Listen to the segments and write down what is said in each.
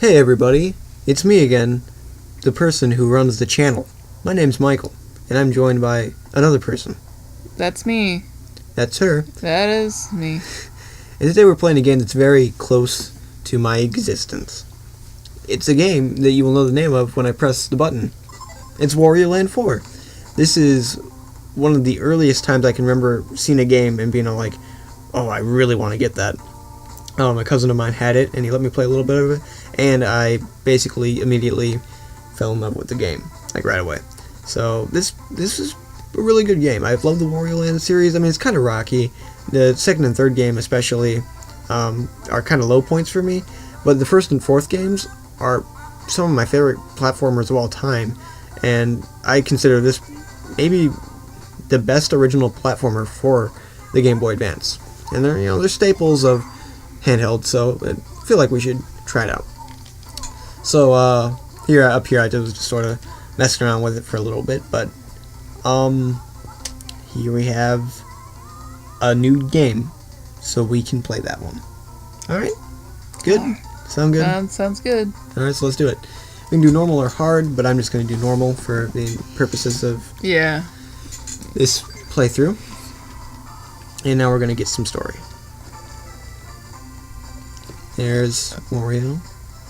Hey everybody, it's me again, the person who runs the channel. My name's Michael, and I'm joined by another person. That's me. That's her. That is me. And today we're playing a game that's very close to my existence. It's a game that you will know the name of when I press the button. It's Wario Land 4. This is one of the earliest times I can remember seeing a game and being all like, oh, I really want to get that. A cousin of mine had it, and he let me play a little bit of it, and I basically immediately fell in love with the game, like right away. So this is a really good game. I've loved the Wario Land series. I mean, it's kind of rocky. The second and third game especially are kind of low points for me, but the first and fourth games are some of my favorite platformers of all time, and I consider this maybe the best original platformer for the Game Boy Advance. And they're staples of handheld, so I feel like we should try it out. So up here I was just sort of messing around with it for a little bit, but here we have a new game, so we can play that one. Alright, good? Sound good? Sounds good. Alright, so let's do it. We can do normal or hard, but I'm just going to do normal for the purposes of this playthrough. And now we're going to get some story. There's Wario,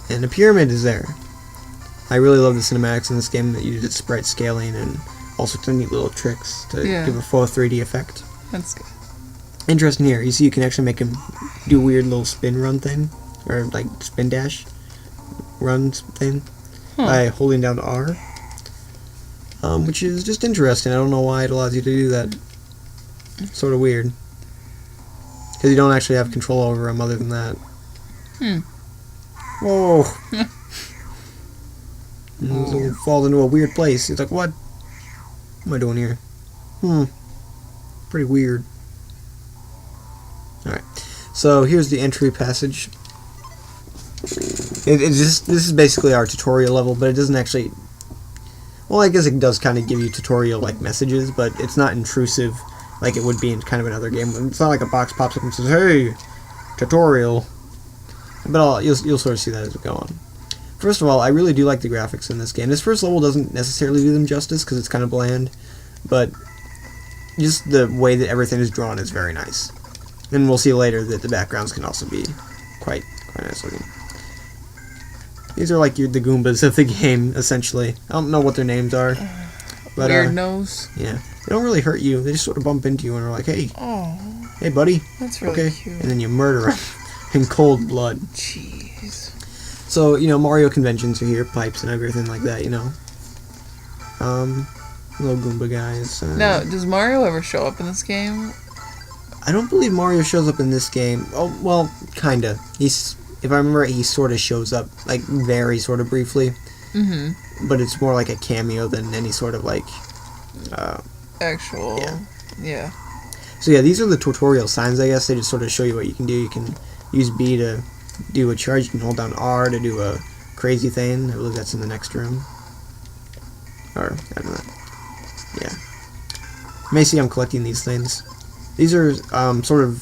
and a pyramid is there. I really love the cinematics in this game that uses sprite scaling and all sorts of neat little tricks to give a full 3D effect. That's good. Interesting here, you see you can actually make him do a weird little spin run thing, or like spin dash runs thing, by holding down R, which is just interesting. I don't know why it allows you to do that. Sort of weird, because you don't actually have control over him other than that. Whoa. It falls into a weird place. It's like, what am I doing here? Pretty weird. Alright. So here's the entry passage. This is basically our tutorial level, but it doesn't actually... Well, I guess it does kind of give you tutorial-like messages, but it's not intrusive like it would be in kind of another game. It's not like a box pops up and says, hey, tutorial. But you'll sort of see that as we go on. First of all, I really do like the graphics in this game. This first level doesn't necessarily do them justice because it's kind of bland, but just the way that everything is drawn is very nice. And we'll see later that the backgrounds can also be quite nice looking. These are like the Goombas of the game, essentially. I don't know what their names are. But, Weird nose. Yeah. They don't really hurt you. They just sort of bump into you and are like, hey. Oh. Hey, buddy. That's really cute. And then you murder them in cold blood. Jeez. So, Mario conventions are here, pipes and everything like that, Little Goomba guys. Now, does Mario ever show up in this game? I don't believe Mario shows up in this game. Oh, well, kinda. If I remember, he sort of shows up, like, very sort of briefly. But it's more like a cameo than any sort of, like, actual... Yeah. So yeah, these are the tutorial signs, I guess. They just sort of show you what you can do. You can use B to do a charge. You can hold down R to do a crazy thing. I believe that's in the next room. Or, I don't know. Yeah. You may see I'm collecting these things. These are sort of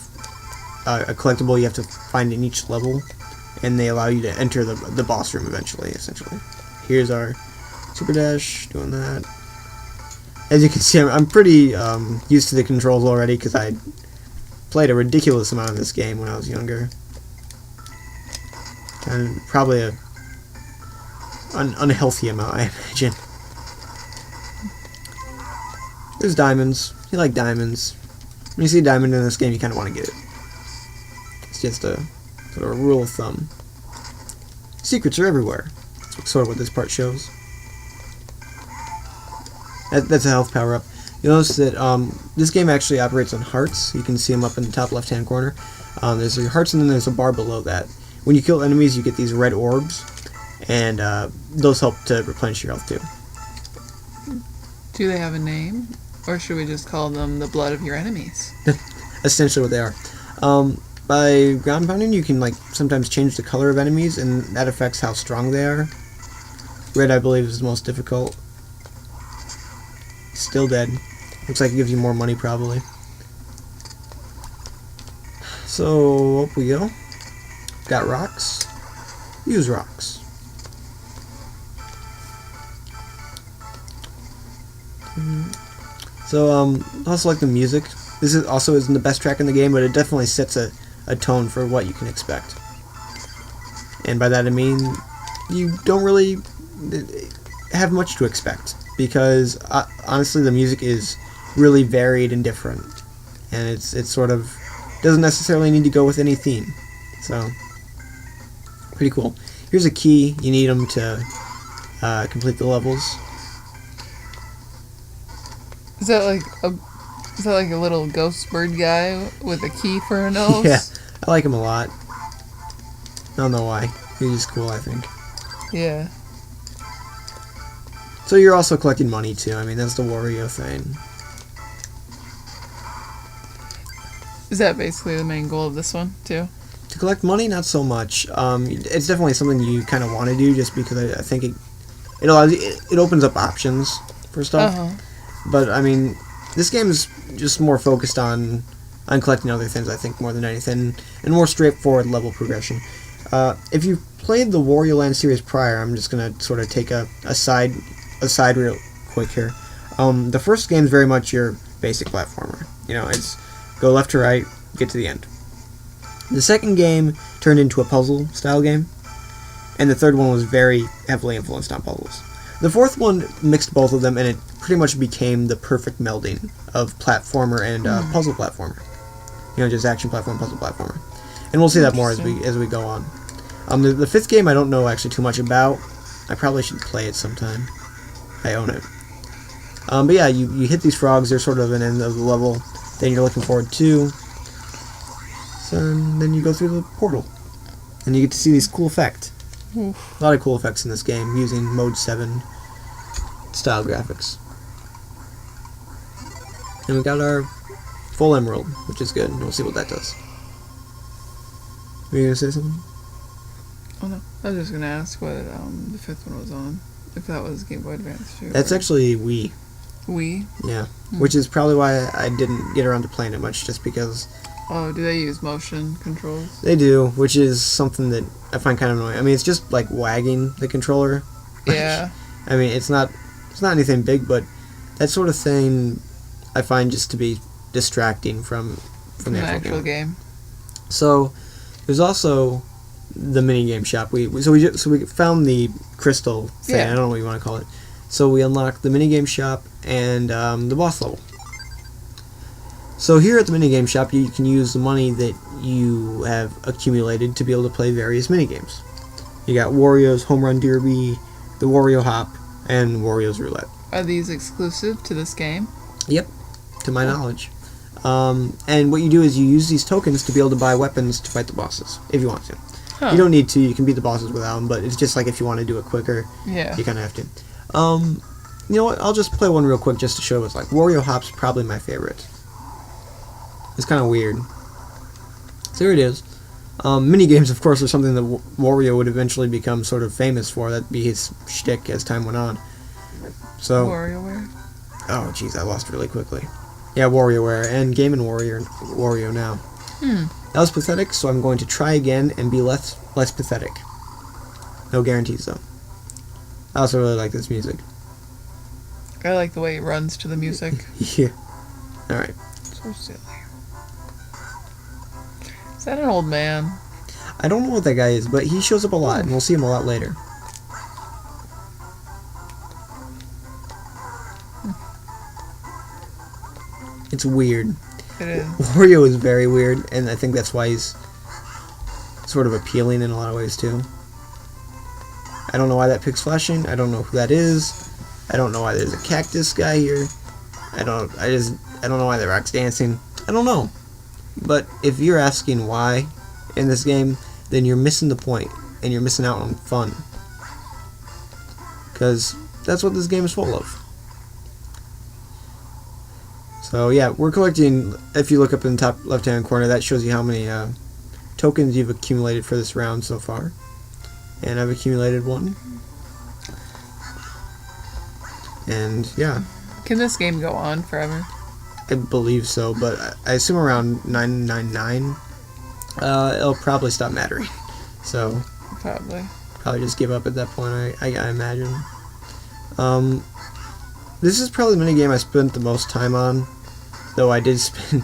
a collectible you have to find in each level, and they allow you to enter the boss room eventually, essentially. Here's our Super Dash, doing that. As you can see, I'm pretty used to the controls already, because I played a ridiculous amount of this game when I was younger. And probably an unhealthy amount, I imagine. There's diamonds. You like diamonds. When you see a diamond in this game, you kind of want to get it. It's just a sort of a rule of thumb. Secrets are everywhere. That's sort of what this part shows. That's a health power-up. You'll notice that this game actually operates on hearts. You can see them up in the top left-hand corner. There's your hearts, and then there's a bar below that. When you kill enemies, you get these red orbs, and those help to replenish your health, too. Do they have a name? Or should we just call them the blood of your enemies? Essentially what they are. By ground pounding, you can sometimes change the color of enemies, and that affects how strong they are. Red, I believe, is the most difficult. Still dead. Looks like it gives you more money, probably. So, up we go. Got rocks. Use rocks. So, also like the music. This is also isn't the best track in the game, but it definitely sets a tone for what you can expect. And by that I mean you don't really have much to expect because honestly the music is really varied and different, and it's sort of doesn't necessarily need to go with any theme. So pretty cool. Here's a key. You need them to complete the levels. Is that like a little ghost bird guy with a key for a nose? Yeah, I like him a lot. I don't know why. He's just cool, I think. Yeah. So you're also collecting money too. I mean, that's the Wario thing. Is that basically the main goal of this one too? To collect money, not so much. It's definitely something you kind of want to do, just because I think it allows it opens up options for stuff. But I mean, this game is just more focused on collecting other things, I think, more than anything, and more straightforward level progression. If you played the Wario Land series prior, I'm just gonna sort of take a side real quick here. The first game is very much your basic platformer. You know, it's go left to right, get to the end. The second game turned into a puzzle style game, and the third one was very heavily influenced on puzzles. The fourth one mixed both of them, and it pretty much became the perfect melding of platformer and puzzle platformer. You know, just action platform, puzzle platformer. And we'll see that more as we go on. The fifth game I don't know actually too much about. I probably should play it sometime. I own it. But yeah, you hit these frogs. They're sort of an end of the level. Then you're looking forward to. So then you go through the portal, and you get to see these cool effects. A lot of cool effects in this game using Mode 7 style graphics. And we got our full emerald, which is good. We'll see what that does. Were you gonna say something? Oh no, I was just gonna ask what the fifth one was on. If that was Game Boy Advance too. That's actually Wii. Wii? Yeah, which is probably why I didn't get around to playing it much, just because. Oh, do they use motion controls? They do, which is something that I find kind of annoying. I mean, it's just like wagging the controller. Yeah. I mean, it's not anything big, but that sort of thing I find just to be distracting from the actual game. So there's also the mini game shop. We found the crystal thing. Yeah. I don't know what you want to call it. So we unlocked the mini game shop and the boss level. So here at the minigame shop, you can use the money that you have accumulated to be able to play various minigames. You got Wario's Home Run Derby, the Wario Hop, and Wario's Roulette. Are these exclusive to this game? Yep, to my knowledge. And what you do is you use these tokens to be able to buy weapons to fight the bosses, if you want to. Huh. You don't need to, you can beat the bosses without them, but it's just like if you want to do it quicker, Yeah. you kind of have to. You know what, I'll just play one real quick just to show what it's like. Wario Hop's probably my favorite. It's kind of weird. So here it is. Minigames, of course, are something that Wario would eventually become sort of famous for. That'd be his shtick as time went on. So. WarioWare? Oh, jeez, I lost really quickly. Yeah, WarioWare and Game & Wario now. That was pathetic, so I'm going to try again and be less pathetic. No guarantees, though. I also really like this music. I like the way it runs to the music. Yeah. Alright. So silly. Is that an old man? I don't know what that guy is, but he shows up a lot, and we'll see him a lot later. It's weird. It is. Wario is very weird, and I think that's why he's sort of appealing in a lot of ways, too. I don't know why that pig's flashing. I don't know who that is. I don't know why there's a cactus guy here. I don't know why the rock's dancing. I don't know. But if you're asking why in this game, then you're missing the point, and you're missing out on fun. Because that's what this game is full of. So yeah, we're collecting, if you look up in the top left-hand corner, that shows you how many tokens you've accumulated for this round so far. And I've accumulated one. And yeah. Can this game go on forever? I believe so, but I assume around 999, it'll probably stop mattering. So Probably just give up at that point, I imagine. This is probably the minigame I spent the most time on, though I did spend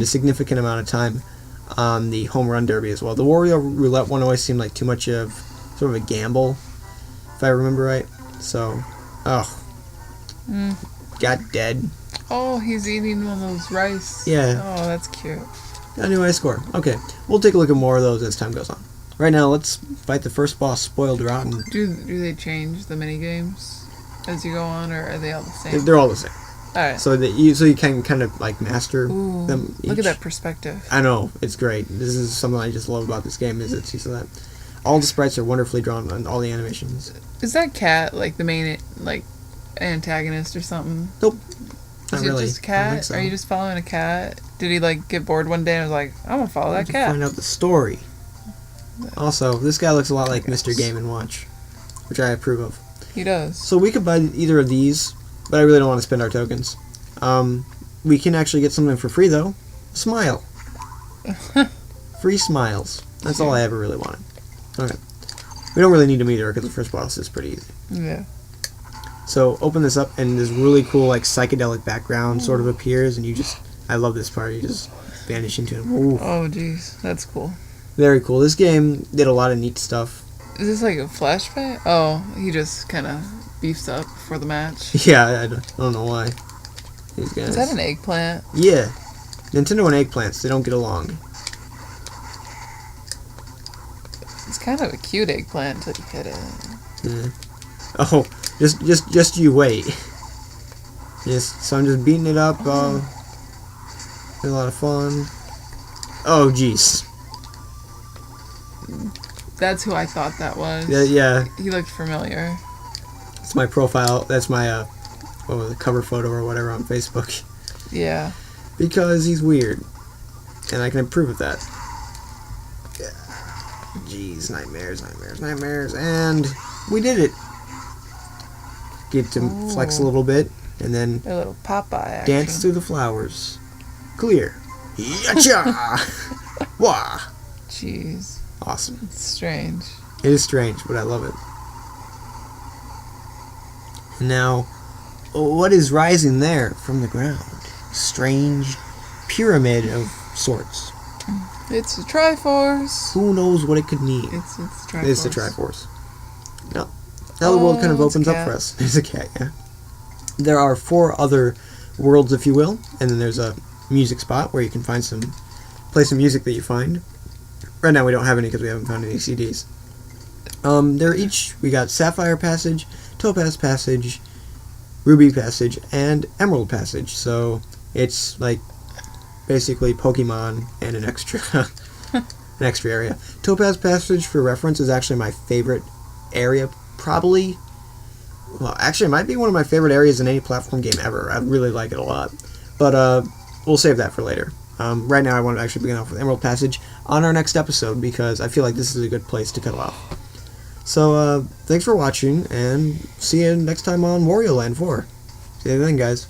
a significant amount of time on the home run derby as well. The Wario Roulette one always seemed like too much of sort of a gamble, if I remember right. So, got dead. Oh, he's eating one of those rice. Yeah. Oh, that's cute. Got a new high score. Okay, we'll take a look at more of those as time goes on. Right now, let's fight the first boss, Spoiled Rotten. Do they change the mini games as you go on, or are they all the same? They're all the same. All right. So you can kind of like master Ooh, them each. Look at that perspective. I know, it's great. This is something I just love about this game, is it's that all the sprites are wonderfully drawn and all the animations. Is that cat like the main like antagonist or something? Nope. Is Not it really. just a I don't think cat? so. Are you just following a cat? Did he like get bored one day and was like, I'm gonna follow that To cat? find out the story. Also, this guy looks a lot like Mr. Game & Watch, which I approve of. He does. So we could buy either of these, but I really don't want to spend our tokens. We can actually get something for free, though. Smile. Free smiles. That's all I ever really wanted. Okay. We don't really need them either, because the first boss is pretty easy. Yeah. So open this up, and this really cool, like, psychedelic background sort of appears, and you just... I love this part. You just vanish into it. Ooh. Oh, jeez. That's cool. Very cool. This game did a lot of neat stuff. Is this like a flashback? Oh, he just kind of beefs up for the match. Yeah, I don't know why. These guys. Is that an eggplant? Yeah. Nintendo and eggplants, they don't get along. It's kind of a cute eggplant until you hit it. Yeah. Oh, just you wait. Yes, so I'm just beating it up. Had a lot of fun. Oh, jeez. That's who I thought that was. Yeah. He looked familiar. It's my profile. That's my what was it, cover photo or whatever on Facebook. Yeah. Because he's weird, and I can approve of that. Yeah. Jeez, nightmares, and we did it. Get to flex a little bit, and then A little Popeye action. dance through the flowers. Clear. Yacha! Wah! Jeez. Awesome. It's strange. It is strange, but I love it. Now, what is rising there from the ground? Strange pyramid of sorts. It's a Triforce. Who knows what it could mean? It's Triforce. It's the Triforce. Now the world kind of it's a opens up cat. for us. There's a cat, yeah. There are 4 other worlds, if you will, and then there's a music spot where you can play some music that you find. Right now we don't have any because we haven't found any CDs. We got Sapphire Passage, Topaz Passage, Ruby Passage, and Emerald Passage. So it's like basically Pokemon and an extra area. Topaz Passage, for reference, is actually my favorite area. Probably, well, actually, it might be one of my favorite areas in any platform game ever. I really like it a lot. But we'll save that for later. Right now, I want to actually begin off with Emerald Passage on our next episode because I feel like this is a good place to cut it off. So, thanks for watching, and see you next time on Wario Land 4. See you then, guys.